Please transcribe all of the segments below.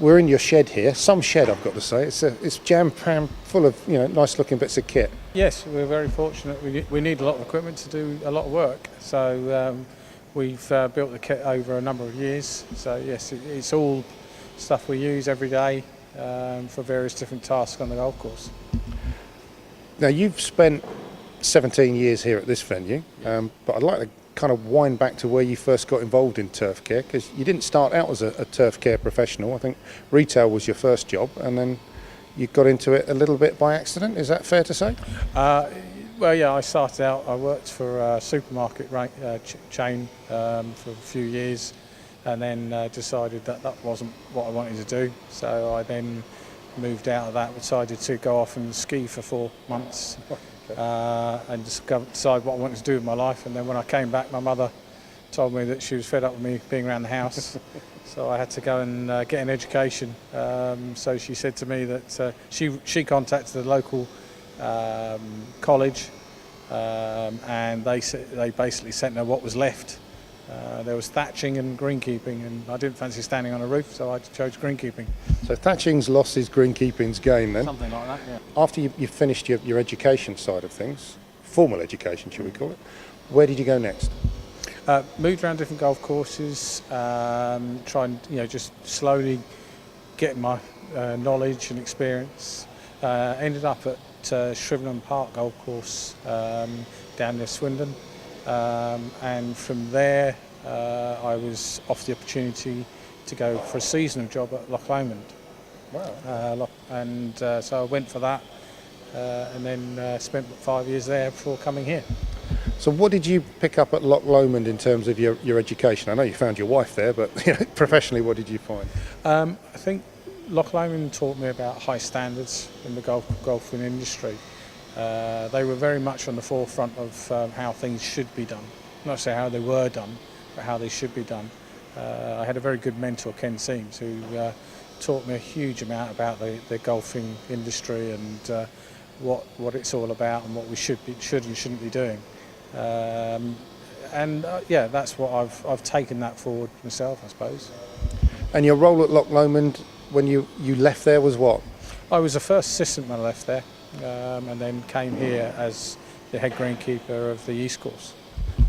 we're in your shed here. Some shed, I've got to say. It's jam-packed full of nice-looking bits of kit. Yes, we're very fortunate. We need a lot of equipment to do a lot of work. So we've built the kit over a number of years. So yes, it's all stuff we use every day for various different tasks on the golf course. Now, you've spent 17 years here at this venue, but I'd like to kind of wind back to where you first got involved in turf care, because you didn't start out as a turf care professional. I think retail was your first job, and then you got into it a little bit by accident. Is that fair to say? Well, yeah, I started out, I worked for a supermarket chain for a few years, and then decided that wasn't what I wanted to do. So I then moved out of that, decided to go off and ski for 4 months. And decide what I wanted to do with my life. And then when I came back, my mother told me that she was fed up with me being around the house. So I had to go and get an education. So she said to me that she contacted the local college, and they basically sent her what was left. There was thatching and greenkeeping, and I didn't fancy standing on a roof, so I chose greenkeeping. So thatching's loss is greenkeeping's gain then? Something like that, yeah. After you finished your education side of things, formal education shall we call it, where did you go next? Moved around different golf courses, trying just slowly get my knowledge and experience. Ended up at Shrivenham Park Golf Course down near Swindon. And from there I was offered the opportunity to go for a seasonal job at Loch Lomond. Wow. So I went for that and then spent 5 years there before coming here. So what did you pick up at Loch Lomond in terms of your education? I know you found your wife there, but professionally what did you find? I think Loch Lomond taught me about high standards in the golfing industry. They were very much on the forefront of how things should be done. Not say how they were done, but how they should be done. I had a very good mentor, Ken Seams, who taught me a huge amount about the golfing industry and what it's all about and what we should and shouldn't be doing. Yeah, that's what I've taken that forward myself, I suppose. And your role at Loch Lomond when you left there was what? I was the first assistant when I left there. And then came here as the head greenkeeper of the East course.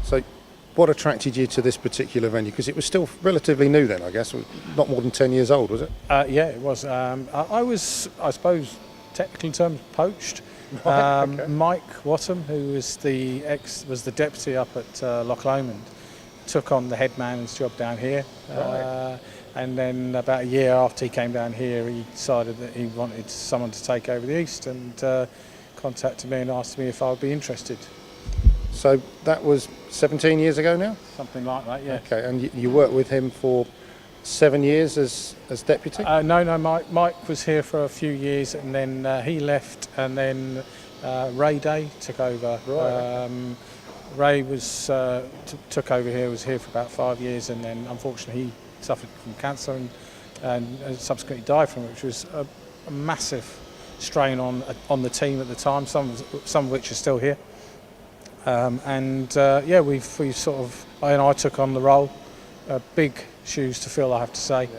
So what attracted you to this particular venue? Because it was still relatively new then, I guess. Not more than 10 years old, was it? Yeah, it was. I was, I suppose, technical terms, poached. Okay. Mike Wattham, who was the deputy up at Loch Lomond, took on the head man's job down here. Right. And then about a year after he came down here, he decided that he wanted someone to take over the East and contacted me and asked me if I would be interested. So that was 17 years ago now? Something like that, yeah. Okay, and you worked with him for 7 years as deputy? No, Mike was here for a few years and then he left, and then Ray Day took over. Right. Ray was took over here, was here for about 5 years, and then unfortunately he suffered from cancer and subsequently died from it, which was a massive strain on the team at the time. Some of which are still here. Yeah, we've sort of I took on the role. Big shoes to fill, I have to say,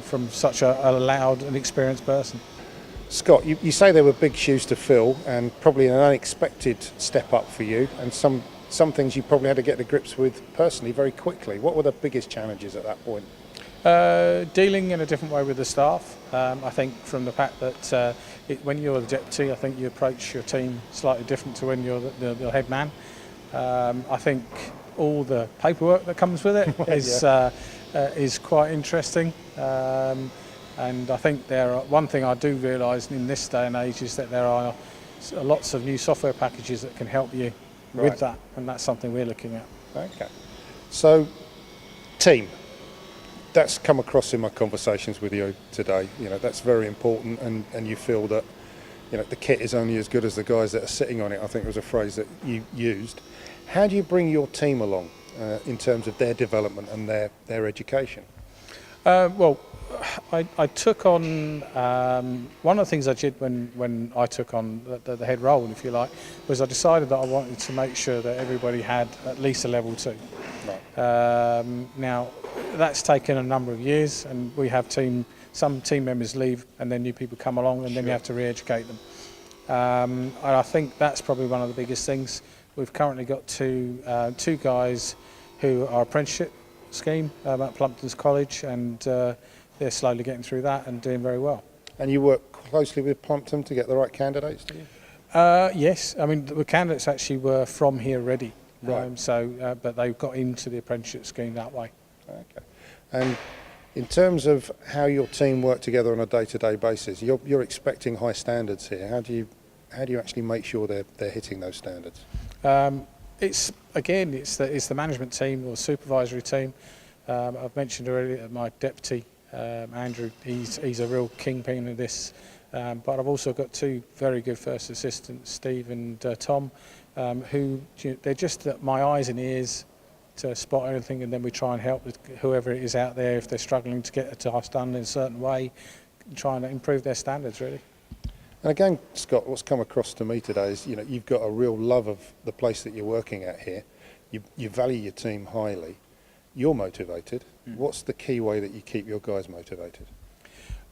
from such a loud and experienced person. Scott, you say there were big shoes to fill and probably an unexpected step up for you, and some things you probably had to get to grips with personally very quickly. What were the biggest challenges at that point? Dealing in a different way with the staff. I think from the fact that when you're the deputy, I think you approach your team slightly different to when you're the head man. I think all the paperwork that comes with it is quite interesting. And I think one thing I do realise in this day and age is that there are lots of new software packages that can help you with that, and that's something we're looking at. Okay. So, team. That's come across in my conversations with you today. That's very important, and you feel that the kit is only as good as the guys that are sitting on it. I think was a phrase that you used. How do you bring your team along in terms of their development and their education? Well, I took on one of the things I did when I took on the head role, if you like, was I decided that I wanted to make sure that everybody had at least a level 2. Right. Now that's taken a number of years, and we have team some team members leave and then new people come along, and then you have to re-educate them. And I think that's probably one of the biggest things. We've currently got two guys who are apprenticeship scheme at Plumpton's College, and they're slowly getting through that and doing very well. And you work closely with Plumpton to get the right candidates, do you? Yes, I mean the candidates actually were from here already, Right. but they got into the apprenticeship scheme that way. Okay. And in terms of how your team work together on a day-to-day basis, you're expecting high standards here. How do you actually make sure they're hitting those standards? It's the management team or supervisory team. I've mentioned already that my deputy Andrew, he's a real kingpin of this. But I've also got two very good first assistants, Steve and Tom, who they're just my eyes and ears to spot anything, and then we try and help with whoever it is out there if they're struggling to get a task done in a certain way, trying to improve their standards really. And again, Scott, what's come across to me today is you've got a real love of the place that you're working at here. You value your team highly. You're motivated. What's the key way that you keep your guys motivated?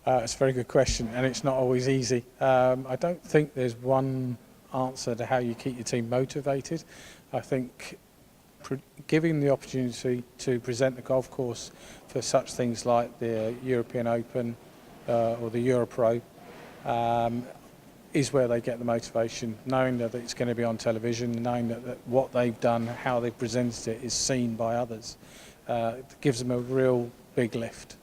It's a very good question, and it's not always easy. I don't think there's one answer to how you keep your team motivated. I think giving the opportunity to present the golf course for such things like the European Open or the Europro is where they get the motivation, knowing that it's going to be on television, knowing that what they've done, how they've presented it is seen by others. It gives them a real big lift.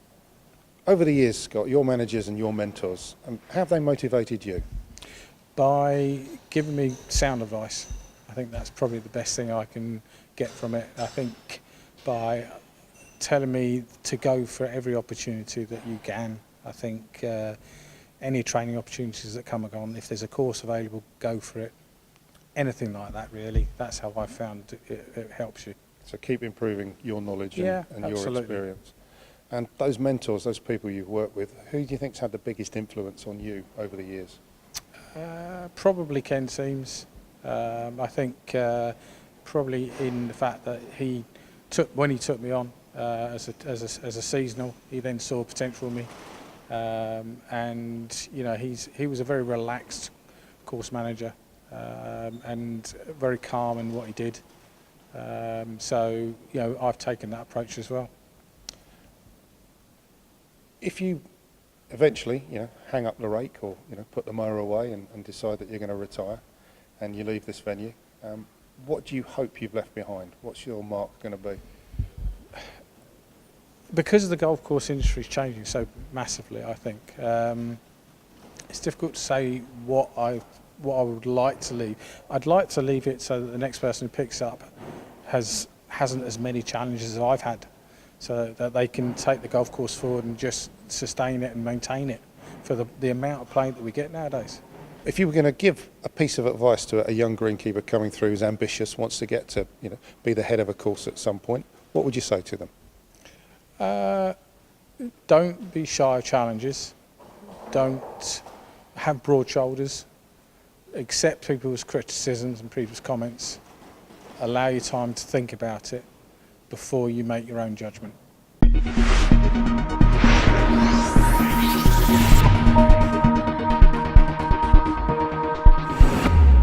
Over the years, Scott, your managers and your mentors, how have they motivated you? By giving me sound advice. I think that's probably the best thing I can get from it. I think by telling me to go for every opportunity that you can. I think any training opportunities that come along, if there's a course available, go for it. Anything like that, really. That's how I found it helps you. So keep improving your knowledge and your experience. And those mentors, those people you've worked with, who do you think's had the biggest influence on you over the years? Probably Ken Seames. I think probably in the fact that when he took me on as a seasonal, he then saw potential in me, and he was a very relaxed course manager and very calm in what he did. So I've taken that approach as well. If you Eventually, hang up the rake or, put the mower away and decide that you're going to retire and you leave this venue, what do you hope you've left behind? What's your mark going to be? Because the golf course industry is changing so massively, I think, it's difficult to say what I would like to leave. I'd like to leave it so that the next person who picks up hasn't as many challenges as I've had, so that they can take the golf course forward and just sustain it and maintain it for the amount of play that we get nowadays. If you were going to give a piece of advice to a young greenkeeper coming through who's ambitious, wants to get to be the head of a course at some point, what would you say to them? Don't be shy of challenges. Don't have broad shoulders. Accept people's criticisms and people's comments. Allow your time to think about it before you make your own judgment.